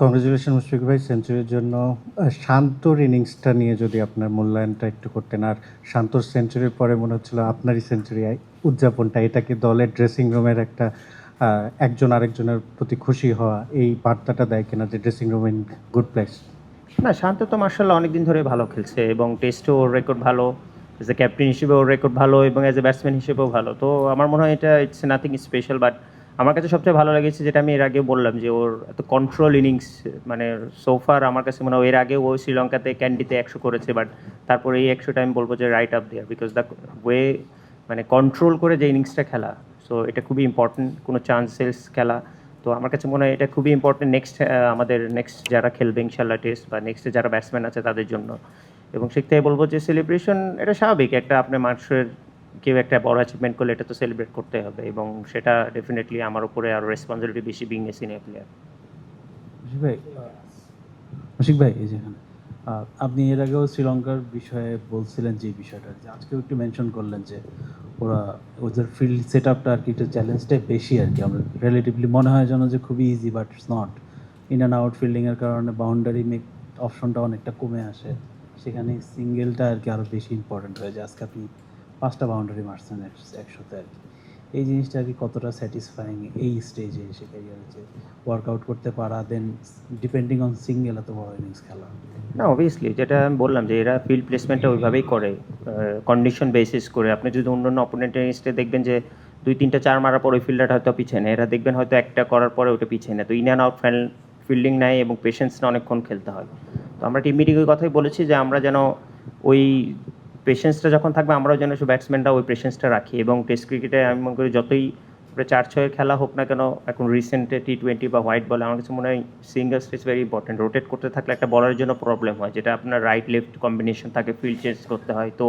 Congratulation Mushfiq ভাই সেঞ্চুরির জন্য। শান্তর ইনিংসটা নিয়ে যদি আপনার মূল্যায়নটা একটু করতেন। আর শান্তর সেঞ্চুরির পরে মনে হচ্ছিল আপনারই সেঞ্চুরি উদযাপনটা, এটা কি দলের ড্রেসিং রুমের একটা একজন আরেকজনের প্রতি খুশি হওয়া, এই বার্তাটা দেয় কিনা যে dressing room in good place? না, শান্ত তো মার্শাল্লাহ অনেক দিন ধরে ভালো খেলছে এবং টেস্টে ওর রেকর্ড ভালো, এজ এ ক্যাপ্টেন হিসেবে ওর রেকর্ড ভালো এবং এজ এ ব্যাটসম্যান হিসেবেও ভালো। তো আমার মনে হয় এটা ইটস নাথিং স্পেশাল। বাট আমার কাছে সবচেয়ে ভালো লেগেছে, যেটা আমি এর আগেও বললাম, যে ওর এত কন্ট্রোল ইনিংস, মানে সোফার আমার কাছে মনে হয় এর আগেও ও শ্রীলঙ্কাতে ক্যান্ডিতে 100 করেছে, বাট তারপরে এই 100টা আমি বলবো যে right up there, because the way, মানে কন্ট্রোল করে যে ইনিংসটা খেলা, সো এটা খুবই ইম্পর্টেন্ট, কোনো চান্সেস খেলা। তো আমার কাছে মনে হয় এটা খুবই ইম্পর্টেন্ট নেক্সট, আমাদের নেক্সট যারা খেলবে ইনশাল্লাহ টেস্ট, বা নেক্সটে যারা ব্যাটসম্যান আছে তাদের জন্য। এবং সে থেকে বলবো যে সেলিব্রেশন এটা স্বাভাবিক, একটা আপনার মানুষের কেউ একটা বড় অ্যাচিভমেন্ট করলে এটা তো সেলিব্রেট করতে হবে, এবং সেটা ডেফিনেটলি আমার উপরে আরও রেসপন্সিবিলিটি বেশি বিং এ সিনিয়র প্লেয়ার। মুশিক ভাই, মুশিক ভাই, এই যেখানে আপনি এর আগেও শ্রীলঙ্কার বিষয়ে বলছিলেন, যে বিষয়টা যে আজকেও একটু মেনশন করলেন, যে ওরা ওদের ফিল্ড সেট আপটা আর কি একটু চ্যালেঞ্জটাই বেশি আর কি। আমরা রিলেটিভলি মনে হয় যেন যে খুবই easy, but it's not. In and out ফিল্ডিংয়ের কারণে বাউন্ডারি মেক অপশনটা অনেকটা কমে আসে, সেখানে সিঙ্গেলটা আর কি আরও বেশি ইম্পর্টেন্ট হয়ে যায়। আজকে আপনি 5টা বাউন্ডারি মারছেন 100তে আর কি। এই জিনিসটা আর কি কতটা স্যাটিসফাইং এই স্টেজে এসে ক্যারিয়ারে, যে ওয়ার্কআউট করতে পারা, দেন ডিপেন্ডিং অন সিঙ্গেল এত বড় ইনিংস খেলা? না, অবভিয়াসলি যেটা আমি বললাম যে এরা ফিল্ড প্লেসমেন্টটা ওইভাবেই করে, কন্ডিশন বেসিস করে। আপনি যদি অন্য অন্য অপোনেন্টের এগেইনস্টে দেখবেন যে 2-3টা 4 মারার পর ওই ফিল্ডারটা হয়তো পিছিয়ে নেয়, এরা দেখবেন হয়তো একটা করার পরে ওটা পিছিয়ে নেয়। তো ইন অ্যান্ড আউট ফিল্ডিং নেয় এবং পেশেন্সটা অনেকক্ষণ খেলতে হয়। তো আমরা টিম মিটিং ওই কথাই বলেছি যে আমরা যেন ওই পেশেন্সটা যখন থাকবে, আমরাও যেন ব্যাটসম্যানরা ওই পেশেন্সটা রাখি। এবং টেস্ট ক্রিকেটে আমি মনে করি যতই 4-6 খেলা হোক না কেন, এখন রিসেন্টে টি20 বা হোয়াইট বলে, আমার কাছে মনে হয় single is very important. Rotate করতে থাকলে একটা বলারের জন্য প্রবলেম হয়, যেটা আপনার রাইট লেফট কম্বিনেশন থাকে, ফিল্ড চেঞ্জ করতে হয়। তো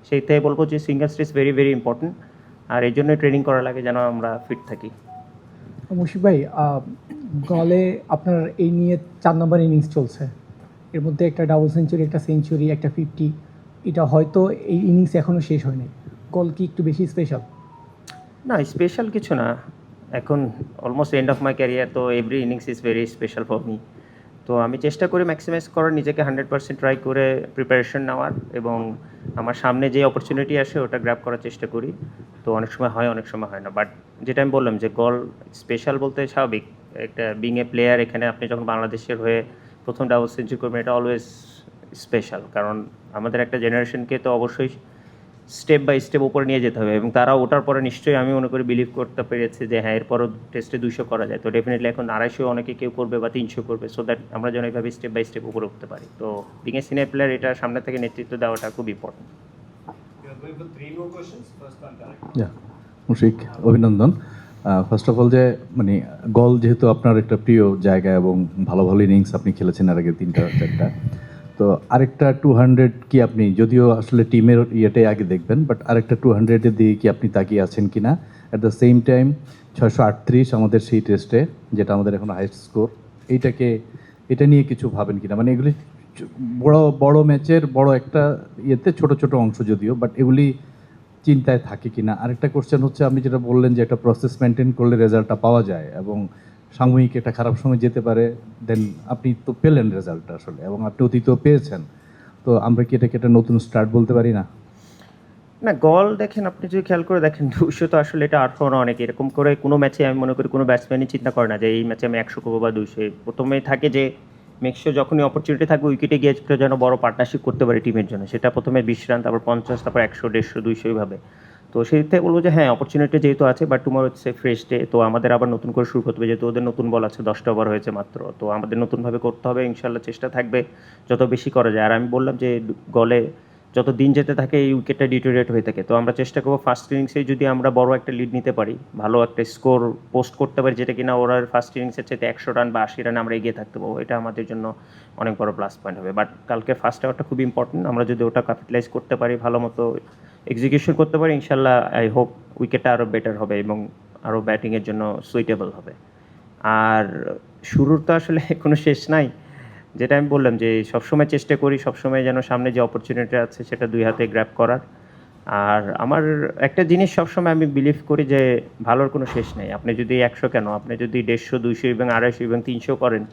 সেই থেকে বলবো যে single is very very important, আর এই জন্যই ট্রেনিং করা লাগে যেন আমরা ফিট থাকি। মুশফিক ভাই, গলে আপনার এই নিয়ে 4 নম্বর ইনিংস চলছে, এর মধ্যে একটা ডাবল সেঞ্চুরি, একটা সেঞ্চুরি, একটা 50, এটা হয়তো এই ইনিংস এখনও শেষ হয়নি। গল কি একটু বেশি স্পেশাল? না, স্পেশাল কিছু না। এখন almost end of my career, তো every innings is very special for me. তো আমি চেষ্টা করি ম্যাক্সিমাইজ করার, নিজেকে 100% ট্রাই করে প্রিপারেশন নেওয়ার, এবং আমার সামনে যে অপরচুনিটি আসে ওটা গ্র্যাব করার চেষ্টা করি। তো অনেক সময় হয়, অনেক সময় হয় না। বাট যেটা আমি বললাম যে গল স্পেশাল বলতে স্বাভাবিক, একটা বিং এ প্লেয়ার, এখানে আপনি যখন বাংলাদেশের হয়ে প্রথম ডাবল সেঞ্চুরি করবেন, এটা অলওয়েজ স্পেশাল। কারণ আমাদের একটা জেনারেশনকে তো অবশ্যই স্টেপ বাই স্টেপ উপরে নিয়ে যেতে হবে, এবং তারা ওটার পরে নিশ্চয়ই আমি মনে করি বিলিভ করতে পেরেছে যে হ্যাঁ, এরপরও টেস্টে 200 করা যায়। তো ডেফিনেটলি এখন 250 অনেকে কেউ করবে বা 300 করবে, সো দ্যাট আমরা যেন এইভাবে স্টেপ বাই স্টেপ উপরে উঠতে পারি। তো বিং এ সিনিয়র প্লেয়ার, এটা সামনে থেকে নেতৃত্ব দেওয়াটা খুব ইম্পর্টেন্ট। মুশিক, অভিনন্দন। ফার্স্ট অফ অল, যে মানে গল যেহেতু আপনার একটা প্রিয় জায়গা এবং ভালো ভালো ইনিংস আপনি খেলেছেন এর আগে 3-4টা, তো আরেকটা 200 কি আপনি, যদিও আসলে টিমের ইয়েটাই আগে দেখবেন, বাট আরেকটা 200-এর দিকে কি আপনি তাকিয়ে আছেন কিনা? অ্যাট দ্য সেম টাইম 638 আমাদের সেই টেস্টে, যেটা আমাদের এখন হাইস্ট স্কোর, এটা নিয়ে কিছু ভাবেন কিনা? মানে এগুলি বড় বড় ম্যাচের বড় একটা ইয়েতে ছোট ছোট অংশ যদিও, বাট এগুলি চিন্তায় থাকে কিনা? আরেকটা কোশ্চেন হচ্ছে, আপনি যেটা বললেন যে একটা প্রসেস মেনটেন করলে রেজাল্টটা পাওয়া যায়, এবং সাময়িক একটা খারাপ সময় যেতে পারে, দেন আপনি তো পেলেন রেজাল্টটা আসলে, এবং আপনি অতীতেও পেয়েছেন। তো আমরা কি এটাকে একটা নতুন স্টার্ট বলতে পারি না? না, গল দেখেন, আপনি যদি খেয়াল করে দেখেন 200 তো আসলে এটা আট রান অনেক। এরকম করে কোনো ম্যাচে আমি মনে করি কোনো ব্যাটসম্যানই চিন্তা করে না যে এই ম্যাচে আমি 100 করবো বা 200। প্রথমেই থাকে যে মেক্সিও যখনই অপরচুনিটি থাকবে উইকেটে গিয়ে যেন বড় পার্টনারশিপ করতে পারে টিমের জন্য, সেটা প্রথমে 20 রান, তারপর 50, তারপর 100, 150, 200 এইভাবে। তো সেই থেকে বলবো যে হ্যাঁ, অপরচুনিটি যেহেতু আছে, বাট টুমোরো হচ্ছে ফ্রেশ ডে, তো আমাদের আবার নতুন করে শুরু করতে হবে, যেহেতু ওদের নতুন বল আছে, 10টা ওভার হয়েছে মাত্র। তো আমাদের নতুনভাবে করতে হবে, ইনশাল্লাহ চেষ্টা থাকবে যত বেশি করা যায়। আর আমি বললাম যে গলে যত দিন যেতে থাকে এই উইকেটটা ডিটোরিয়েট হয়ে থাকে, তো আমরা চেষ্টা করবো ফার্স্ট ইনিংসে যদি আমরা বড় একটা লিড নিতে পারি, ভালো একটা স্কোর পোস্ট করতে পারি, যেটা কিনা ওরা ফার্স্ট ইনিংসের চাইতে 100 রান বা 80 রান আমরা এগিয়ে থাকতে পারবো, এটা আমাদের জন্য অনেক বড় প্লাস পয়েন্ট হবে। বাট কালকে ফার্স্ট আওয়ারটা খুব ইম্পর্টেন্ট, আমরা যদি ওটা ক্যাপিটালাইজ করতে পারি, ভালো মতো এক্সিকিউশন করতে পারি, ইনশাল্লাহ আই হোপ উইকেটটা আরও বেটার হবে এবং আরও ব্যাটিংয়ের জন্য সুইটেবল হবে। আর শুরুর তো আসলে কোনো শেষ নাই, যেটা আমি বললাম যে সবসময় চেষ্টা করি সবসময় যেন সামনে যে অপরচুনিটি আছে সেটা 2 হাতে গ্র্যাব করার। আর আমার একটা জিনিস সবসময় আমি বিলিভ করি যে ভালোর কোনো শেষ নেই। আপনি যদি 100 কেন, আপনি যদি 150, 200 এবং 250 এবং 300 করেন,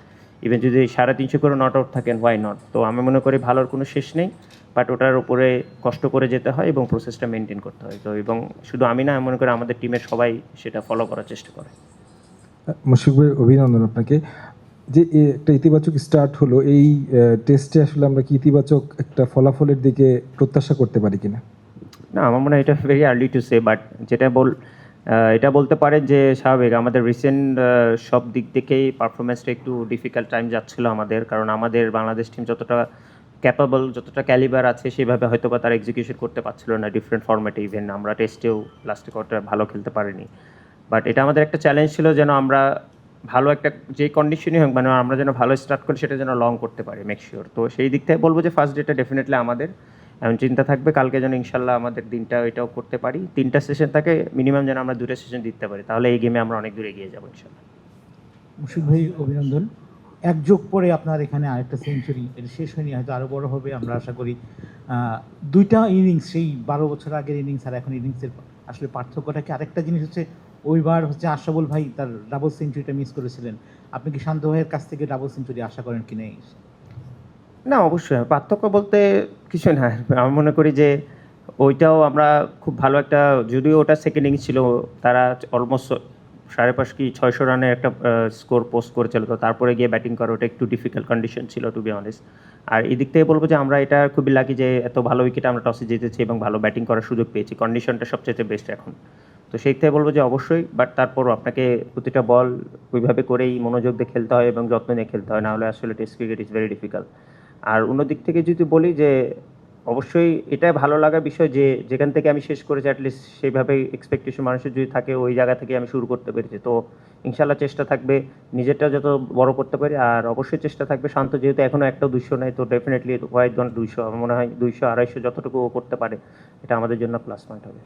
ইভেন যদি 350 করে নট আউট থাকেন, হোয়াই নট। তো আমি মনে করি ভালোর কোনো শেষ নেই, বাট ওটার উপরে কষ্ট করে যেতে হয় এবং প্রসেসটা মেনটেন করতে হয়। তো এবং শুধু আমি না, আমি মনে করি আমাদের টিমের সবাই সেটা ফলো করার চেষ্টা করে। মুশফিক ভাই, অভিনন্দন আপনাকে। যে একটা ইতিবাচক স্টার্ট হলো এই টেস্টে, আসলে আমরা কি ইতিবাচক একটা ফলাফলের দিকে প্রত্যাশা করতে পারি কিনা? না, আমার মনে হয় এটা very early to say, but এটা বলতে পারেন যে স্বাভাবিক আমাদের রিসেন্ট সব দিক থেকেই পারফরমেন্সটা একটু ডিফিকাল্ট টাইম যাচ্ছিল আমাদের, কারণ আমাদের বাংলাদেশ টিম যতটা ক্যাপাবল, যতটা ক্যালিবার আছে সেভাবে হয়তো বা তারা এক্সিকিউশন করতে পারছিল না ডিফারেন্ট ফরম্যাটে। ইভেন আমরা টেস্টেও লাস্টে কোয়ার্টারে ভালো খেলতে পারিনি, বাট এটা আমাদের একটা চ্যালেঞ্জ ছিল যেন আমরা ভালো একটা যে কন্ডিশনই হোক, মানে আমরা যেন ভালো স্টার্ট করি, সেটা যেন লং করতে পারি, মেক শিওর। তো সেই দিক থেকে বলবো যে ফার্স্ট ডেটা ডেফিনেটলি আমাদের এমন চিন্তা থাকবে কালকে যেন ইনশাল্লাহ আমাদের দিনটা এটাও করতে পারি, 3টা সেশন থাকে মিনিমাম, যেন আমরা 2টা সেশন দিতে পারি, তাহলে এই গেমে আমরা অনেক দূর এগিয়ে যাবো ইনশাল্লাহ। মুশফিক ভাই অভিনন্দন। এক যোগ পরে আপনার এখানে আরেকটা সেঞ্চুরি, এটা শেষ হয়নি, হয়তো আরও বড় হবে আমরা আশা করি। দুইটা ইনিংস, সেই 12 বছর আগের ইনিংস আর এখন ইনিংসের আসলে পার্থক্যটা কি? আরেকটা জিনিস হচ্ছে, ওইবার হচ্ছে আশরাফুল ভাই তার ডাবল সেঞ্চুরিটা মিস করেছিলেন, আপনি কি শান্ত ভাইয়ের কাছ থেকে ডাবল সেঞ্চুরি আশা করেন কি নেই? না, অবশ্যই পার্থক্য বলতে কিছু না। আমি মনে করি যে ওইটাও আমরা খুব ভালো একটা, যদিও ওটা সেকেন্ড ইনিংস ছিল, তারা অলমোস্ট 5.5 কি 600 রানের একটা স্কোর পোস্ট করেছিল, তো তারপরে গিয়ে ব্যাটিং করা ওটা একটু ডিফিকাল্ট কন্ডিশন ছিল টু বি অনেস্ট। আর এই দিক থেকে বলবো যে আমরা এটা খুবই লাকি যে এত ভালো উইকেটে আমরা টসে জিতেছি এবং ভালো ব্যাটিং করার সুযোগ পেয়েছি, কন্ডিশনটা সবচেয়ে বেস্ট এখন। তো সেই থেকে বলবো যে অবশ্যই, বাট তারপরও আপনাকে প্রতিটা বল ওইভাবে করেই মনোযোগ দিয়ে খেলতে হয় এবং যত্ন নিয়ে খেলতে হয়, নাহলে আসলে test cricket is very difficult. আর অন্য দিক থেকে যদি বলি যে অবশ্যই এটা ভালো লাগার বিষয় যে যেখান থেকে আমি শেষ করেছি অ্যাটলিস্ট সেইভাবে এক্সপেকটেশন মানুষের যদি থাকে, ওই জায়গা থেকে আমি শুরু করতে পেরেছি। তো ইনশাল্লাহ চেষ্টা থাকবে নিজেরটা যত বড় করতে পারি, আর অবশ্যই চেষ্টা থাকবে শান্ত, যেহেতু এখনও একটা 200 নেই, তো ডেফিনেটলি হোয়াইট 200, আমার মনে হয় 200 250 যতটুকু ও করতে পারে এটা আমাদের জন্য প্লাস পয়েন্ট হবে।